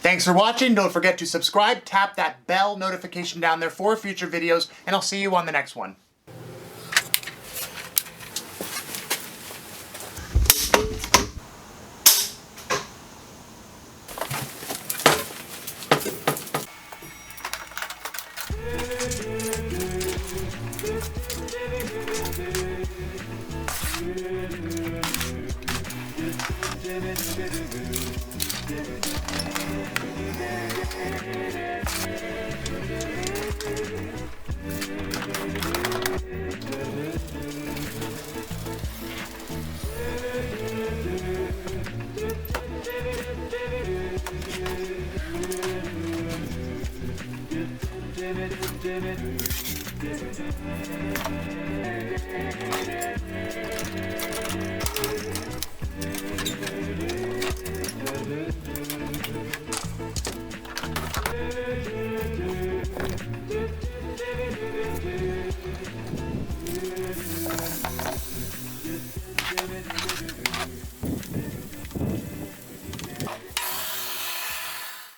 Thanks for watching. Don't forget to subscribe, tap that bell notification down there for future videos, and I'll see you on the next one.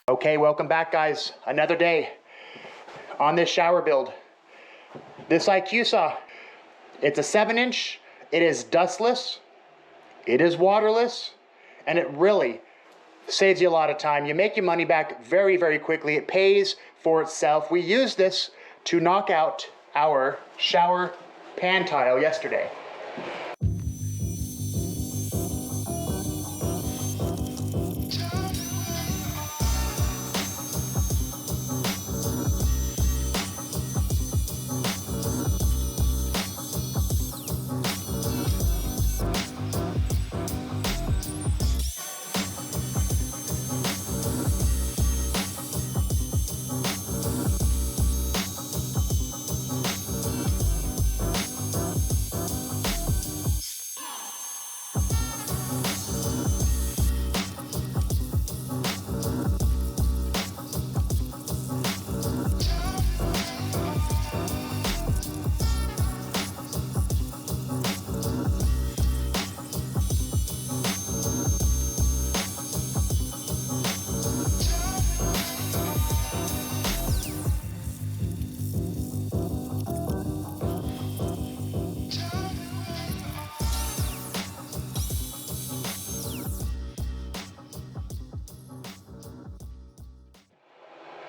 Okay, welcome back guys. Another day on this shower build. This IQ saw, it's a 7-inch, it is dustless, it is waterless, and it really saves you a lot of time. You make your money back very, very quickly. It pays for itself. We used this to knock out our shower pan tile yesterday.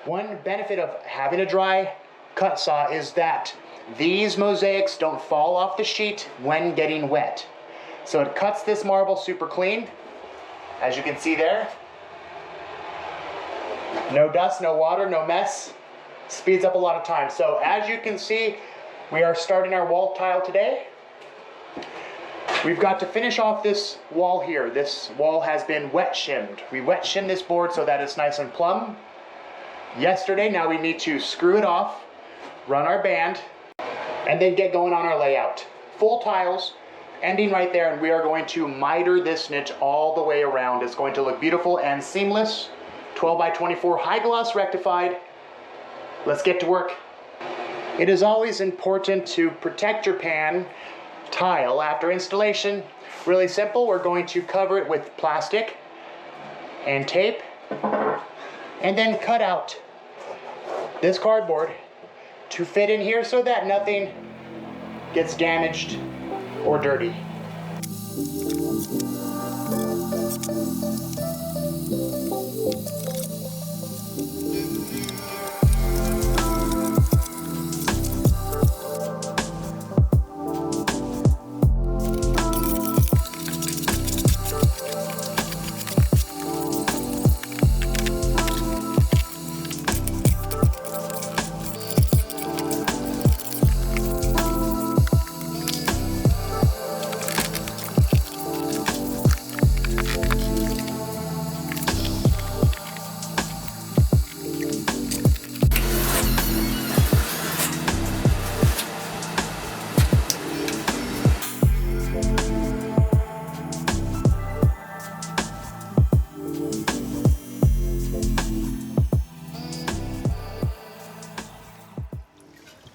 One benefit of having a dry cut saw is that these mosaics don't fall off the sheet when getting wet. So it cuts this marble super clean, as you can see there. No dust, no water, no mess. Speeds up a lot of time. So as you can see, we are starting our wall tile today. We've got to finish off this wall here. This wall has been wet shimmed. We wet shimmed this board so that it's nice and plumb. Yesterday, now we need to screw it off, run our band, and then get going on our layout. Full tiles, ending right there, and we are going to miter this niche all the way around. It's going to look beautiful and seamless. 12 by 24 high gloss rectified. Let's get to work. It is always important to protect your pan tile after installation. Really simple, we're going to cover it with plastic and tape, and then cut out this cardboard to fit in here so that nothing gets damaged or dirty.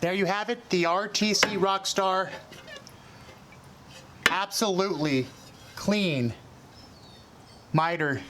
There you have it, the RTC Rockstar. Absolutely clean miter